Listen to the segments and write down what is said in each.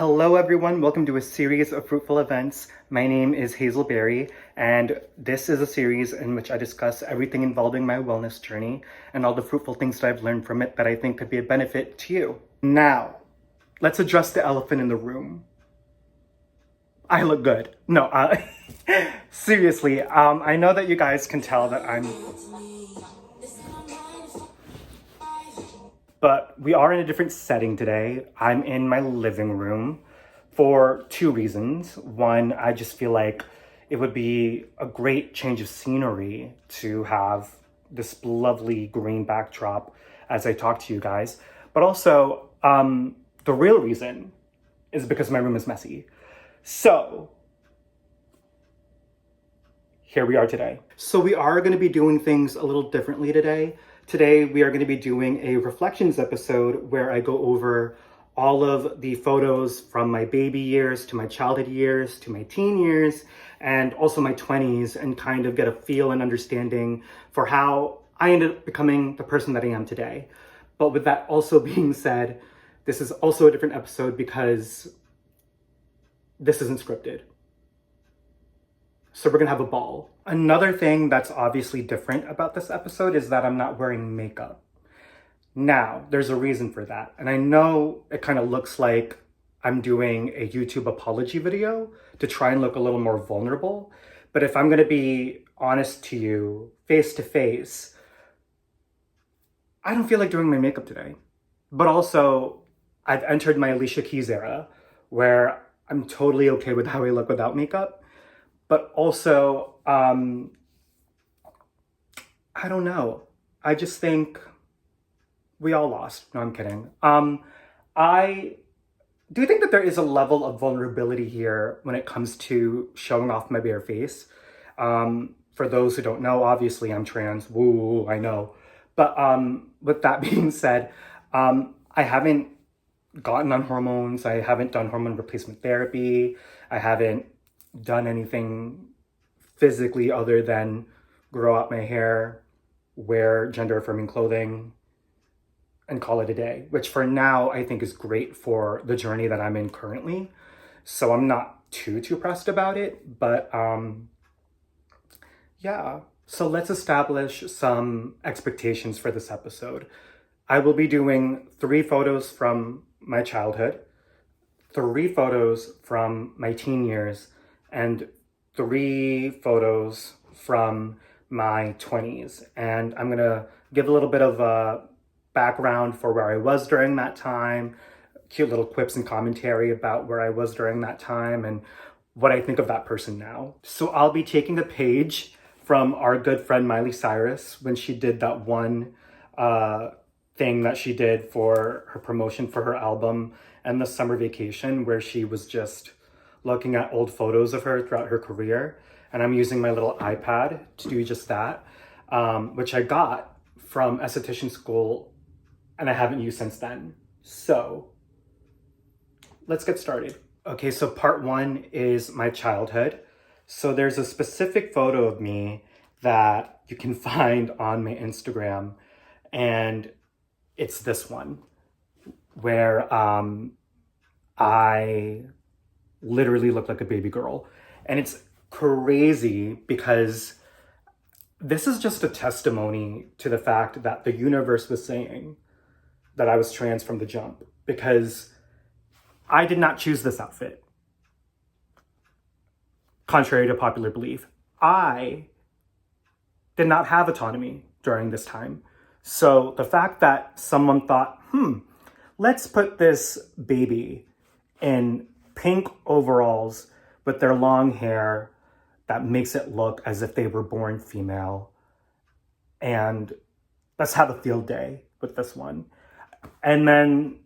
Hello everyone, welcome to a series of Fruitful Events. My name is Hazel Berry, and this is a series in which I discuss everything involving my wellness journey and all the fruitful things that I've learned from it that I think could be a benefit to you. Now, let's address the elephant in the room. I look good. No, seriously, I know that you guys can tell that but we are in a different setting today. I'm in my living room for two reasons. One, I just feel like it would be a great change of scenery to have this lovely green backdrop as I talk to you guys. But also, the real reason is because my room is messy. So, here we are today. So we are going to be doing things a little differently today. Today we are going to be doing a reflections episode where I go over all of the photos from my baby years to my childhood years to my teen years and also my 20s and kind of get a feel and understanding for how I ended up becoming the person that I am today. But with that also being said, this is also a different episode because this isn't scripted. So we're gonna have a ball. Another thing that's obviously different about this episode is that I'm not wearing makeup. Now, there's a reason for that. And I know it kind of looks like I'm doing a YouTube apology video to try and look a little more vulnerable. But if I'm gonna be honest to you, face to face, I don't feel like doing my makeup today. But also, I've entered my Alicia Keys era where I'm totally okay with how I look without makeup. But also, I don't know. I just think we all lost. No, I'm kidding. I do think that there is a level of vulnerability here when it comes to showing off my bare face. For those who don't know, obviously I'm trans. Woo, I know. But with that being said, I haven't gotten on hormones. I haven't done hormone replacement therapy. I haven't done anything physically other than grow out my hair, wear gender affirming clothing, and call it a day, which for now I think is great for the journey that I'm in currently. So I'm not too pressed about it, but yeah. So let's establish some expectations for this episode. I will be doing 3 photos from my childhood, 3 photos from my teen years, and 3 photos from my 20s. And I'm gonna give a little bit of a background for where I was during that time, cute little quips and commentary about where I was during that time and what I think of that person now. So I'll be taking a page from our good friend Miley Cyrus when she did that one thing that she did for her promotion for her album and the summer vacation, where she was just looking at old photos of her throughout her career. And I'm using my little iPad to do just that, which I got from esthetician school and I haven't used since then. So let's get started. Okay, so part 1 is my childhood. So there's a specific photo of me that you can find on my Instagram, and it's this one where I literally look like a baby girl. And it's crazy because this is just a testimony to the fact that the universe was saying that I was trans from the jump, because I did not choose this outfit. Contrary to popular belief, I did not have autonomy during this time. So the fact that someone thought, let's put this baby in pink overalls with their long hair that makes it look as if they were born female, and let's have a field day with this one. And then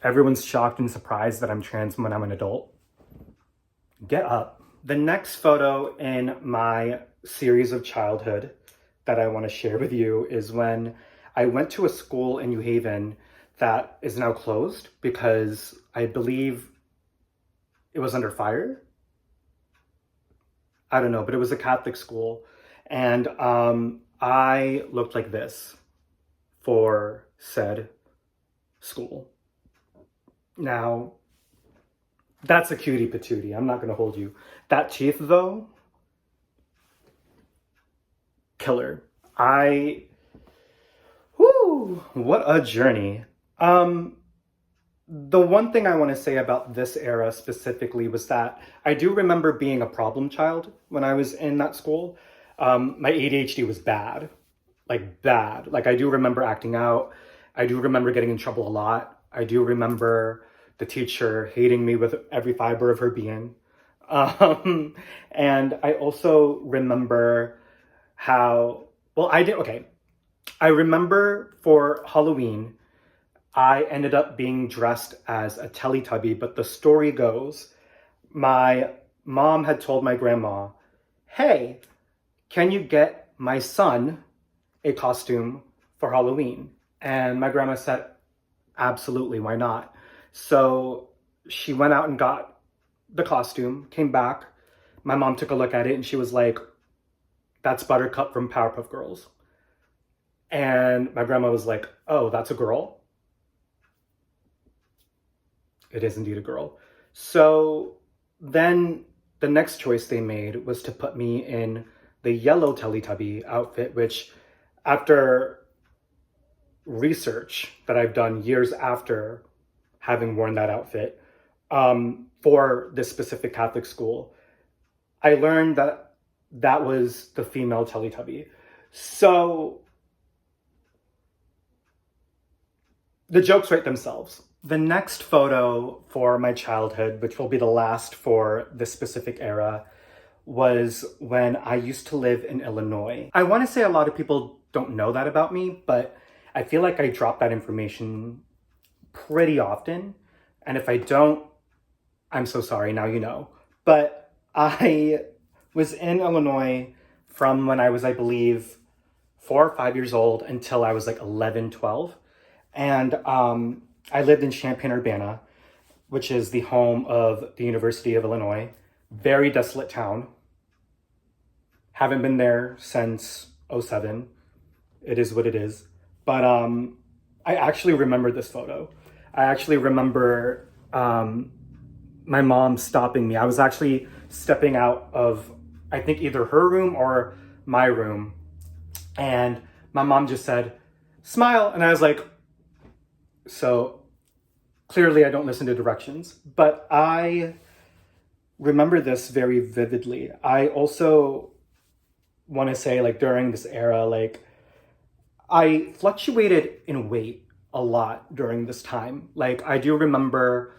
everyone's shocked and surprised that I'm trans when I'm an adult. Get up. The next photo in my series of childhood that I want to share with you is when I went to a school in New Haven that is now closed because I believe it was under fire. I don't know, but it was a Catholic school. And I looked like this for said school. Now, That's a cutie patootie. I'm not gonna hold you. That teeth though, killer. Whoo, what a journey. Um, the one thing I want to say about this era specifically was that I do remember being a problem child when I was in that school. My ADHD was bad, like bad. Like I do remember acting out. I do remember getting in trouble a lot. I do remember the teacher hating me with every fiber of her being. Um, and I also remember how, well, I did, okay. I remember for Halloween, I ended up being dressed as a Teletubby, but the story goes, my mom had told my grandma, hey, can you get my son a costume for Halloween? And my grandma said, absolutely, why not? So she went out and got the costume, came back. My mom took a look at it and she was like, that's Buttercup from Powerpuff Girls. And my grandma was like, oh, that's a girl? It is indeed a girl. So then the next choice they made was to put me in the yellow Teletubby outfit, which after research that I've done years after having worn that outfit for this specific Catholic school, I learned that that was the female Teletubby. So the jokes write themselves. The next photo for my childhood, which will be the last for this specific era, was when I used to live in Illinois. I want to say a lot of people don't know that about me, but I feel like I drop that information pretty often. And if I don't, I'm so sorry, now you know. But I was in Illinois from when I was, I believe, 4 or 5 years old until I was like 11, 12. And I lived in Champaign-Urbana, which is the home of the University of Illinois. Very desolate town. Haven't been there since '07. It is what it is. But I actually remember this photo. I actually remember my mom stopping me. I was actually stepping out of, I think, either her room or my room. And my mom just said, smile. And I was like, so clearly I don't listen to directions. But I remember this very vividly. I also want to say, like, during this era, like, I fluctuated in weight a lot during this time. Like, I do remember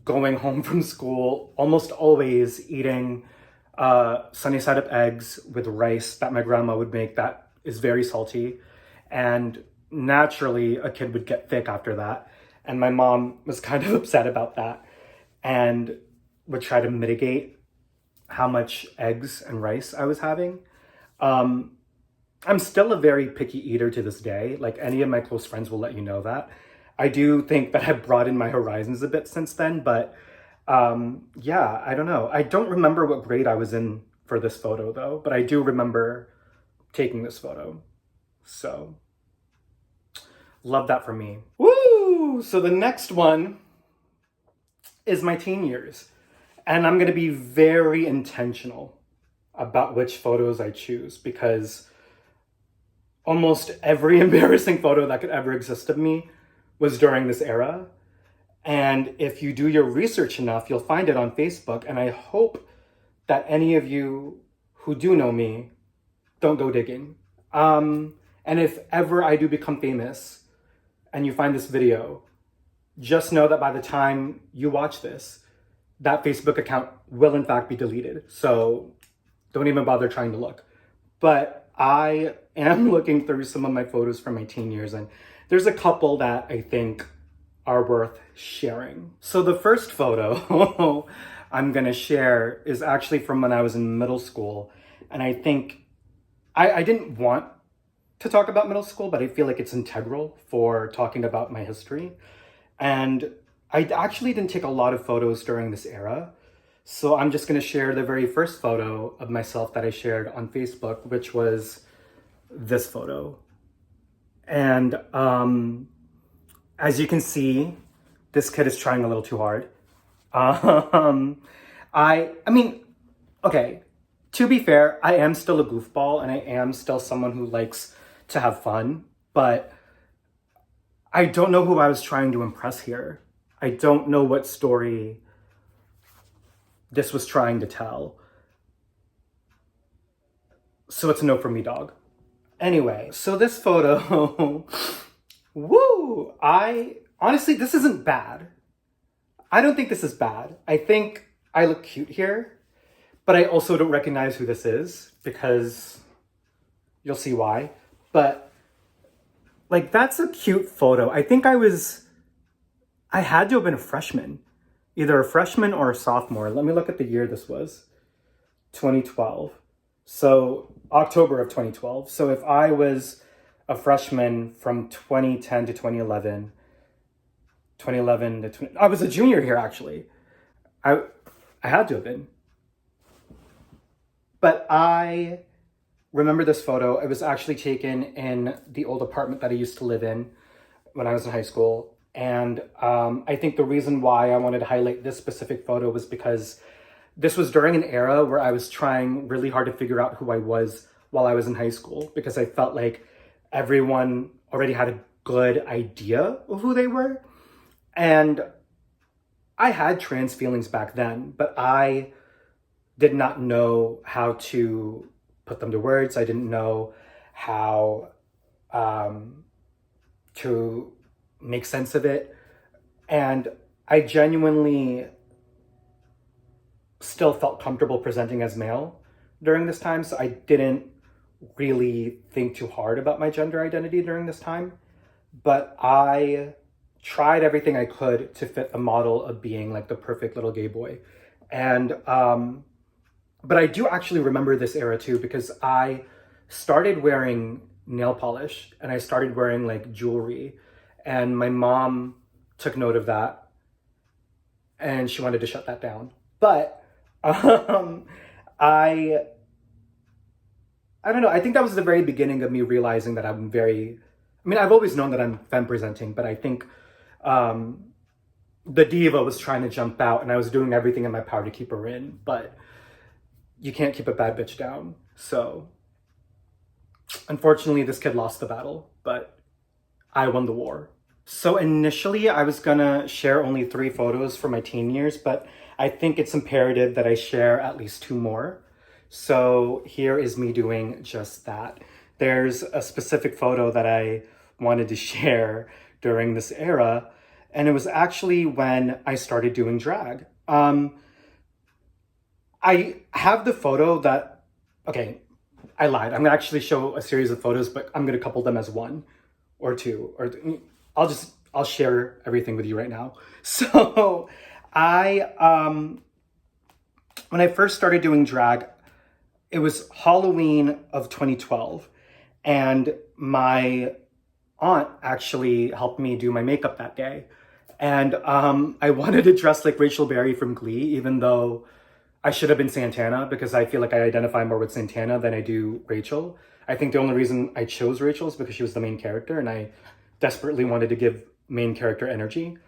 going home from school, almost always eating sunny side up eggs with rice that my grandma would make that is very salty. And naturally, a kid would get thick after that. And my mom was kind of upset about that and would try to mitigate how much eggs and rice I was having. I'm still a very picky eater to this day. Like, any of my close friends will let you know that. I do think that I've broadened my horizons a bit since then, but yeah, I don't know. I don't remember what grade I was in for this photo though, but I do remember taking this photo. So, love that for me. Woo! So the next one is my teen years. And I'm gonna be very intentional about which photos I choose because almost every embarrassing photo that could ever exist of me was during this era. And if you do your research enough, you'll find it on Facebook. And I hope that any of you who do know me don't go digging. And if ever I do become famous and you find this video, just know that by the time you watch this, that Facebook account will in fact be deleted. So don't even bother trying to look. But I am looking through some of my photos from my teen years, and there's a couple that I think are worth sharing. So the first photo I'm gonna share is actually from when I was in middle school. And I think I didn't want to talk about middle school, but I feel like it's integral for talking about my history. And I actually didn't take a lot of photos during this era. So I'm just gonna share the very first photo of myself that I shared on Facebook, which was this photo. And as you can see, this kid is trying a little too hard. Um, I mean, okay, to be fair, I am still a goofball and I am still someone who likes to have fun, but I don't know who I was trying to impress here. I don't know what story this was trying to tell. So it's a no for me, dog. Anyway, so this photo, woo! I honestly, this isn't bad. I don't think this is bad. I think I look cute here, but I also don't recognize who this is because you'll see why. But like, that's a cute photo. I think I had to have been a freshman, either a freshman or a sophomore. Let me look at the year this was, 2012. So October of 2012. So if I was a freshman from 2010 to 2011, 2011 to 20, I was a junior here actually. I had to have been. But I remember this photo. It was actually taken in the old apartment that I used to live in when I was in high school. And I think the reason why I wanted to highlight this specific photo was because this was during an era where I was trying really hard to figure out who I was while I was in high school, because I felt like everyone already had a good idea of who they were. And I had trans feelings back then, but I did not know how to put them to words. I didn't know how to make sense of it. And I genuinely still felt comfortable presenting as male during this time. So I didn't really think too hard about my gender identity during this time. But I tried everything I could to fit the model of being like the perfect little gay boy. And but I do actually remember this era too, because I started wearing nail polish and I started wearing like jewelry, and my mom took note of that and she wanted to shut that down. But I don't know. I think that was the very beginning of me realizing that I'm very, I mean, I've always known that I'm femme presenting, but I think the diva was trying to jump out and I was doing everything in my power to keep her in, but you can't keep a bad bitch down. So unfortunately, this kid lost the battle, but I won the war. So initially, I was gonna share only 3 photos for my teen years, but I think it's imperative that I share at least 2 more. So here is me doing just that. There's a specific photo that I wanted to share during this era, and it was actually when I started doing drag. I have the photo that, okay, I lied. I'm gonna actually show a series of photos, but I'm gonna couple them as 1 or 2, or I'll share everything with you right now. So when I first started doing drag, it was Halloween of 2012, and my aunt actually helped me do my makeup that day. And I wanted to dress like Rachel Berry from Glee, even though I should have been Santana, because I feel like I identify more with Santana than I do Rachel. I think the only reason I chose Rachel is because she was the main character and I desperately wanted to give main character energy.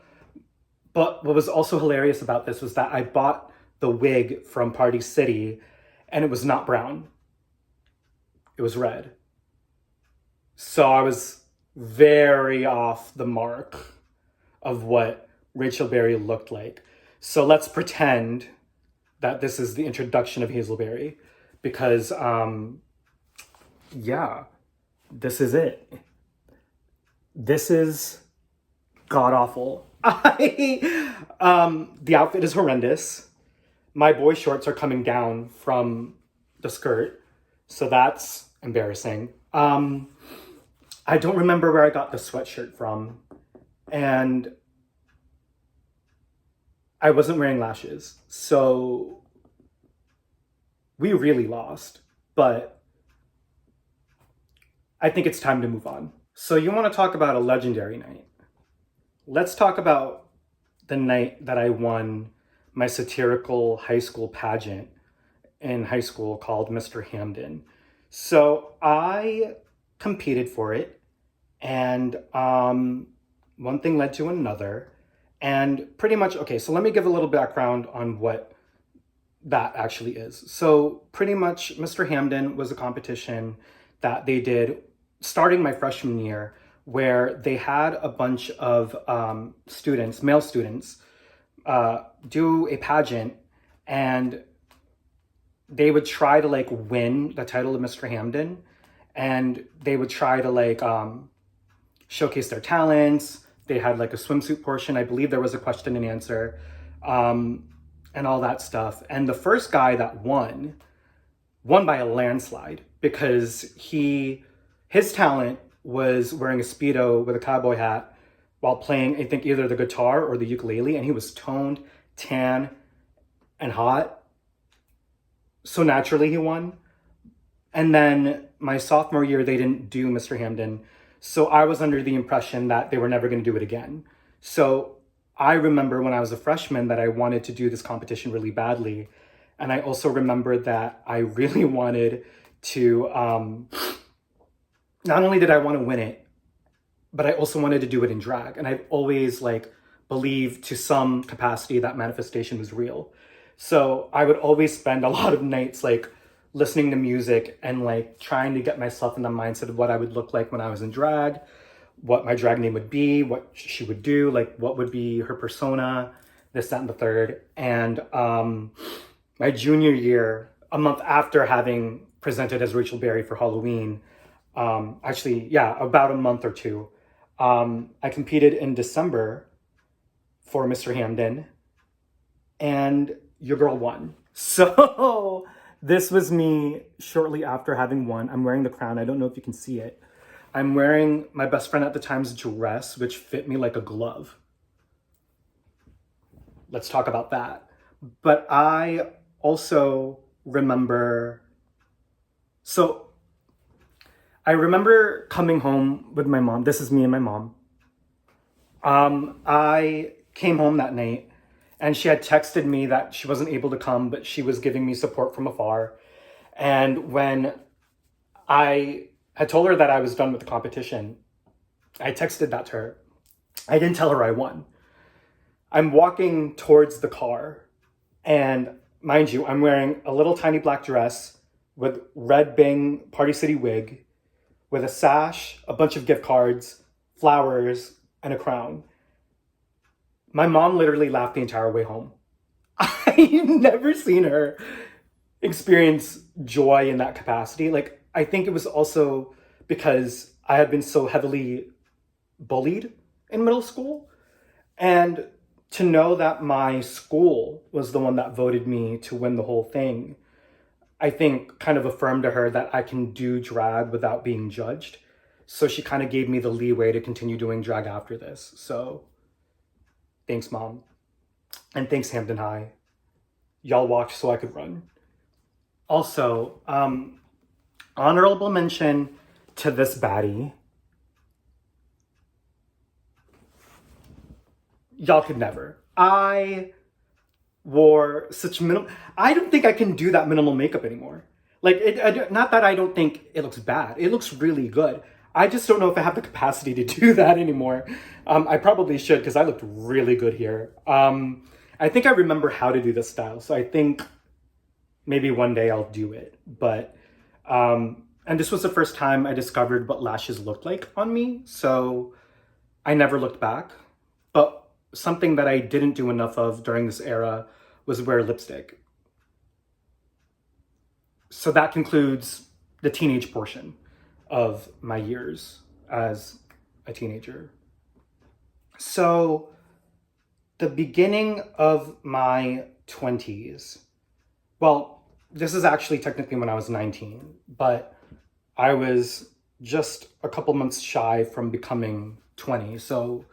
But what was also hilarious about this was that I bought the wig from Party City and it was not brown. It was red. So I was very off the mark of what Rachel Berry looked like. So let's pretend that this is the introduction of Hazel Berry, because yeah, this is it. This is god awful. The outfit is horrendous. My boy shorts are coming down from the skirt, so that's embarrassing. I don't remember where I got the sweatshirt from, and I wasn't wearing lashes, so we really lost, but I think it's time to move on. So you want to talk about a legendary night? Let's talk about the night that I won my satirical high school pageant in high school called Mr. Hamden. So I competed for it, and one thing led to another, And pretty much, okay, so let me give a little background on what that actually is. So pretty much Mr. Hamden was a competition that they did starting my freshman year, where they had a bunch of students, male students, do a pageant, and they would try to like win the title of Mr. Hamden, and they would try to like showcase their talents. They had like a swimsuit portion. I believe there was a question and answer, and all that stuff. And the first guy that won by a landslide, because his talent was wearing a Speedo with a cowboy hat while playing, I think, either the guitar or the ukulele, and he was toned, tan, and hot. So naturally he won. And then my sophomore year, they didn't do Mr. Hamden. So I was under the impression that they were never going to do it again. So I remember when I was a freshman that I wanted to do this competition really badly. And I also remember that I really wanted to, not only did I want to win it, but I also wanted to do it in drag. And I've always like believed to some capacity that manifestation was real. So I would always spend a lot of nights like listening to music and like trying to get myself in the mindset of what I would look like when I was in drag, what my drag name would be, what she would do, like what would be her persona, this, that, and the third. And my junior year, a month after having presented as Hazel Berry for Halloween, about a month or two, I competed in December for Mr. Hamden, and your girl won. So this was me shortly after having won. I'm wearing the crown. I don't know if you can see it. I'm wearing my best friend at the time's dress, which fit me like a glove. Let's talk about that. But I also remember, I remember coming home with my mom. This is me and my mom. I came home that night, and she had texted me that she wasn't able to come, but she was giving me support from afar. And when I had told her that I was done with the competition, I texted that to her. I didn't tell her I won. I'm walking towards the car, and mind you, I'm wearing a little tiny black dress with red Bing Party City wig, with a sash, a bunch of gift cards, flowers, and a crown. My mom literally laughed the entire way home. I've never seen her experience joy in that capacity. Like, I think it was also because I had been so heavily bullied in middle school. And to know that my school was the one that voted me to win the whole thing, I think kind of affirmed to her that I can do drag without being judged. So she kind of gave me the leeway to continue doing drag after this. So thanks, Mom. And thanks, Hampton High. Y'all walked so I could run. Also, honorable mention to this baddie. Y'all could never. I wore such minimal... I don't think I can do that minimal makeup anymore. Like, not that I don't think it looks bad. It looks really good. I just don't know if I have the capacity to do that anymore. I probably should, because I looked really good here. I think I remember how to do this style, so I think maybe one day I'll do it. But, and this was the first time I discovered what lashes looked like on me, so I never looked back. But something that I didn't do enough of during this era was wear lipstick. So that concludes the teenage portion of my years as a teenager. So the beginning of my 20s, well, this is actually technically when I was 19, but I was just a couple months shy from becoming 20. So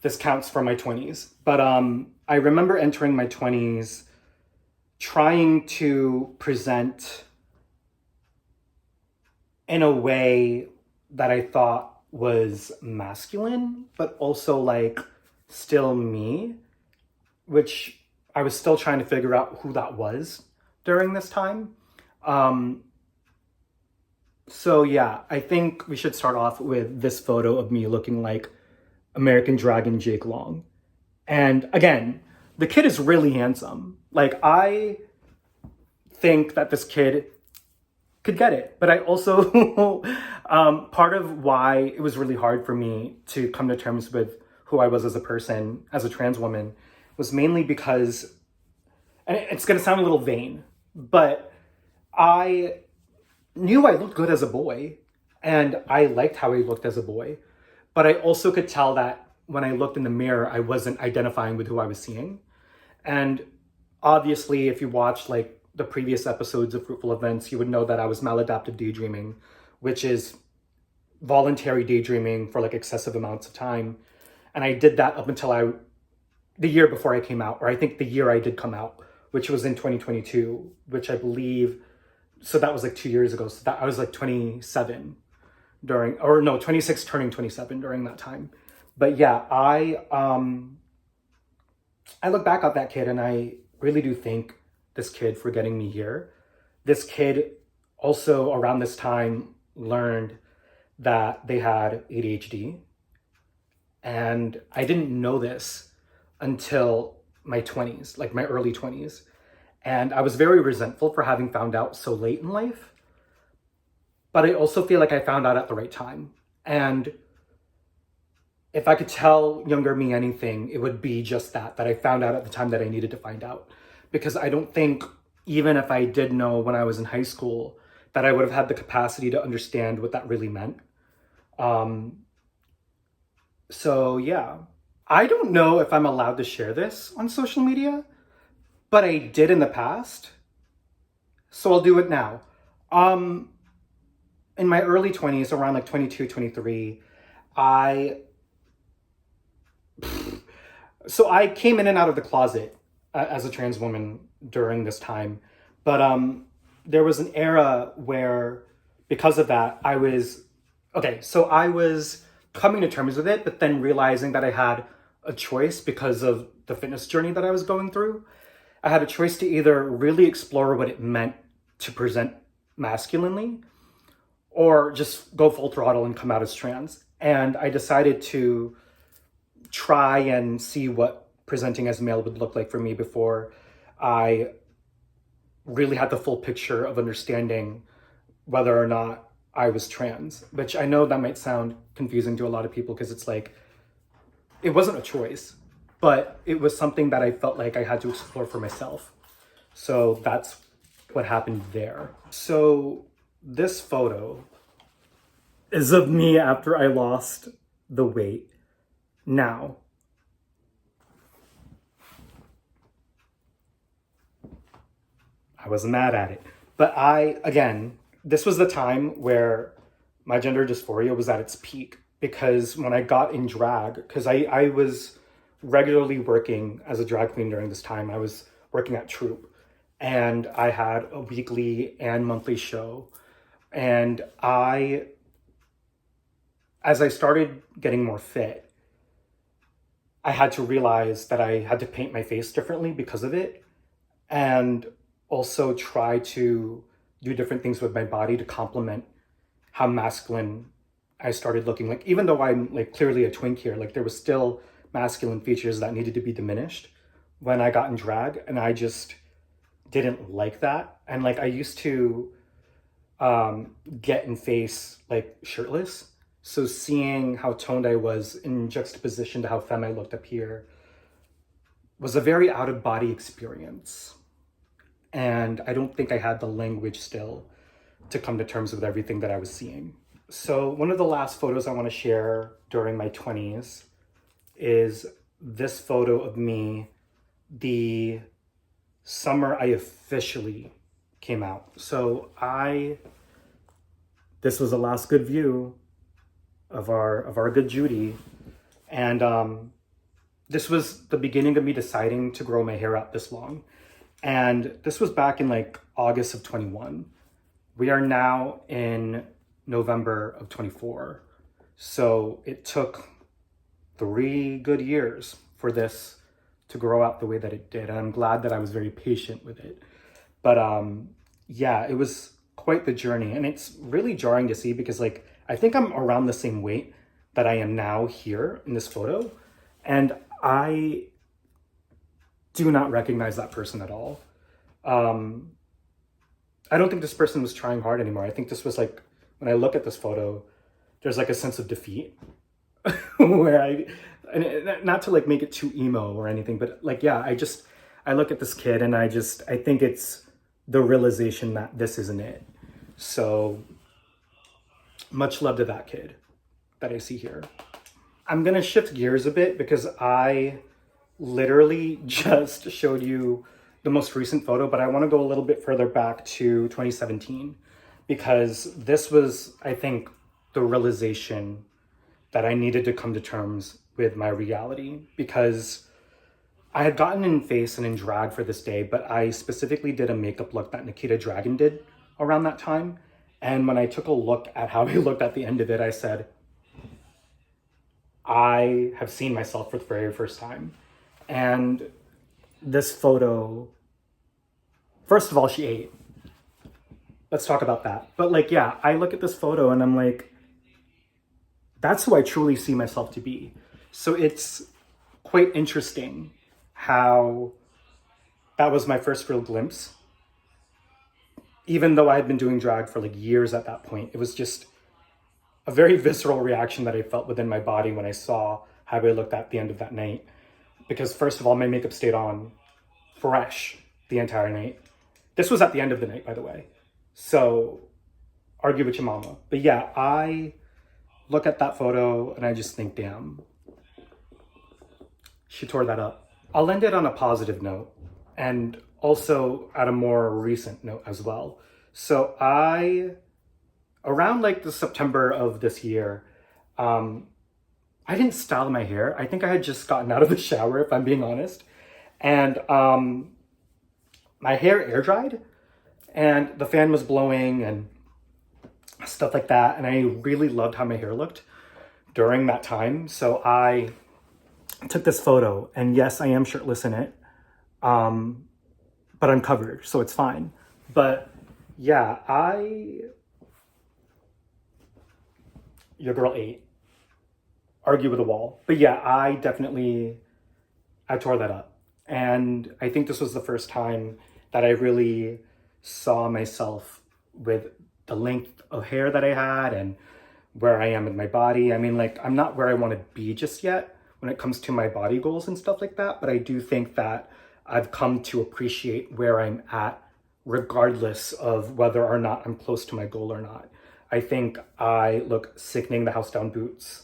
this counts for my 20s. But I remember entering my 20s trying to present in a way that I thought was masculine, but also like still me, which I was still trying to figure out who that was during this time. So yeah, I think we should start off with this photo of me looking like American Dragon Jake Long. And again, the kid is really handsome. Like, I think that this kid could get it. But I also, part of why it was really hard for me to come to terms with who I was as a person, as a trans woman, was mainly because, and it's going to sound a little vain, but I knew I looked good as a boy and I liked how I looked as a boy. But I also could tell that when I looked in the mirror, I wasn't identifying with who I was seeing. And obviously, if you watch like the previous episodes of Fruitful Events, you would know that I was maladaptive daydreaming, which is voluntary daydreaming for like excessive amounts of time. And I did that up until the year before I came out, or I think the year I did come out, which was in 2022, which I believe, so that was like 2 years ago. So that I was like 27 during, or no, 26 turning 27 during that time. But yeah, I look back at that kid and I really do thank this kid for getting me here. This kid also around this time learned that they had ADHD. And I didn't know this until my 20s, like my early 20s. And I was very resentful for having found out so late in life. But I also feel like I found out at the right time. And if I could tell younger me anything, it would be just that I found out at the time that I needed to find out. Because I don't think, even if I did know when I was in high school, that I would have had the capacity to understand what that really meant. So yeah, I don't know if I'm allowed to share this on social media, but I did in the past. So I'll do it now. In my early 20s, around like 22, 23, so I came in and out of the closet as a trans woman during this time. But there was an era where, because of that, I was coming to terms with it, but then realizing that I had a choice because of the fitness journey that I was going through. I had a choice to either really explore what it meant to present masculinely or just go full throttle and come out as trans. And I decided to try and see what presenting as male would look like for me before I really had the full picture of understanding whether or not I was trans, which I know that might sound confusing to a lot of people because it's like, it wasn't a choice, but it was something that I felt like I had to explore for myself. So that's what happened there. So this photo is of me after I lost the weight. Now, I wasn't mad at it, but again, this was the time where my gender dysphoria was at its peak, because when I got in drag, because I was regularly working as a drag queen during this time. I was working at Troupe and I had a weekly and monthly show. And as I started getting more fit, I had to realize that I had to paint my face differently because of it. And also try to do different things with my body to complement how masculine I started looking. Like, even though I'm like clearly a twink here, like there was still masculine features that needed to be diminished when I got in drag, and I just didn't like that. And like I used to get in face like shirtless, so seeing how toned I was in juxtaposition to how femme I looked up here was a very out of body experience. And I don't think I had the language still to come to terms with everything that I was seeing. So one of the last photos I want to share during my 20s is this photo of me the summer I officially came out. So this was the last good view of our good Judy. And this was the beginning of me deciding to grow my hair out this long. And this was back in like August of 21. We are now in November of 24. So it took 3 good years for this to grow out the way that it did. And I'm glad that I was very patient with it. But yeah, it was quite the journey. And it's really jarring to see because like, I think I'm around the same weight that I am now here in this photo. And I do not recognize that person at all. I don't think this person was trying hard anymore. I think this was like, when I look at this photo, there's like a sense of defeat where and not to like make it too emo or anything, but like, yeah, I look at this kid and I think it's the realization that this isn't it. So much love to that kid that I see here. I'm gonna shift gears a bit because I literally just showed you the most recent photo, but I want to go a little bit further back to 2017 because this was, I think, the realization that I needed to come to terms with my reality, because I had gotten in face and in drag for this day, but I specifically did a makeup look that Nikita Dragon did around that time. And when I took a look at how he looked at the end of it, I said, I have seen myself for the very first time. And this photo, first of all, she ate. Let's talk about that. But like, yeah, I look at this photo and I'm like, that's who I truly see myself to be. So it's quite interesting how that was my first real glimpse. Even though I had been doing drag for like years at that point, it was just a very visceral reaction that I felt within my body when I saw how I looked at the end of that night. Because first of all, my makeup stayed on fresh the entire night. This was at the end of the night, by the way. So argue with your mama. But yeah, I look at that photo and I just think, damn, she tore that up. I'll end it on a positive note and also at a more recent note as well. So around like the September of this year, I didn't style my hair. I think I had just gotten out of the shower, if I'm being honest. And my hair air dried and the fan was blowing and stuff like that. And I really loved how my hair looked during that time. So I took this photo, and yes, I am shirtless in it. But I'm covered, so it's fine. But yeah, your girl ate. Argue with a wall. But yeah, I tore that up. And I think this was the first time that I really saw myself with the length of hair that I had and where I am in my body. I mean, like, I'm not where I want to be just yet when it comes to my body goals and stuff like that. But I do think that I've come to appreciate where I'm at, regardless of whether or not I'm close to my goal or not. I think I look sickening the house down boots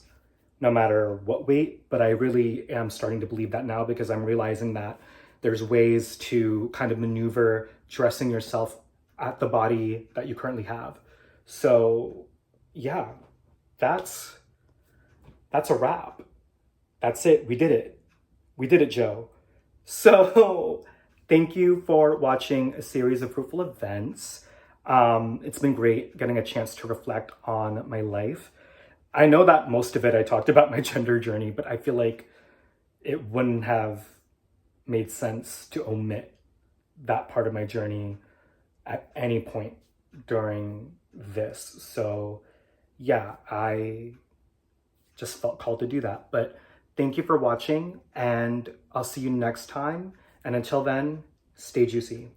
no matter what weight, but I really am starting to believe that now because I'm realizing that there's ways to kind of maneuver dressing yourself at the body that you currently have. So yeah, that's a wrap. That's it. We did it. We did it, Joe. So thank you for watching a series of Fruitful Events. It's been great getting a chance to reflect on my life. I know that most of it I talked about my gender journey, but I feel like it wouldn't have made sense to omit that part of my journey at any point during this. So yeah, I just felt called to do that. But thank you for watching, and I'll see you next time. And until then, stay juicy.